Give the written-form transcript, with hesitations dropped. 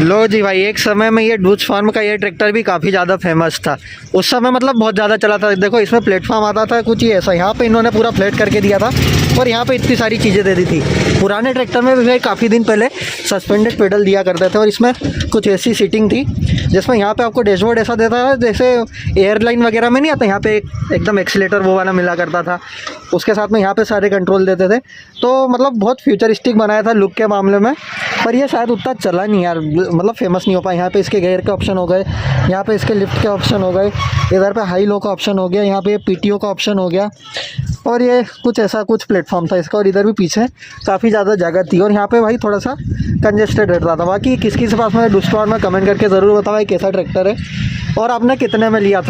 लो जी भाई, एक समय में ये डूज फार्म का ये ट्रैक्टर भी काफ़ी ज़्यादा फेमस था। उस समय मतलब बहुत ज़्यादा चला था। देखो इसमें प्लेटफॉर्म आता था कुछ ही ऐसा, यहाँ पे इन्होंने पूरा फ्लैट करके दिया था और यहाँ पे इतनी सारी चीज़ें दे दी थी। पुराने ट्रैक्टर में भी भाई काफ़ी दिन पहले सस्पेंडेड पेडल दिया करते थे और इसमें कुछ ऐसी सीटिंग थी जिसमें यहाँ पे आपको डैशबोर्ड ऐसा देता था जैसे एयरलाइन वगैरह में नहीं आता, यहाँ पे एकदम एक्सीलेटर वो वाला मिला करता था। उसके साथ में यहाँ पे सारे कंट्रोल देते थे, तो मतलब बहुत फ्यूचरिस्टिक बनाया था लुक के मामले में। पर ये शायद उतना चला नहीं यार, मतलब फेमस नहीं हो पाया। यहाँ पे इसके गियर के ऑप्शन हो गए, यहाँ पे इसके लिफ्ट के ऑप्शन हो गए, इधर पे हाई लो का ऑप्शन हो गया, यहाँ पे पीटीओ का ऑप्शन हो गया और ये कुछ ऐसा कुछ प्लेटफॉर्म था इसका। और इधर भी पीछे काफ़ी ज़्यादा जगह थी और यहाँ पे भाई थोड़ा सा कंजेस्टेड रहता था। बाकी किस किस पास में डूज फार्म में कमेंट करके ज़रूर बताओ भाई कैसा ट्रैक्टर है और आपने कितने में लिया था।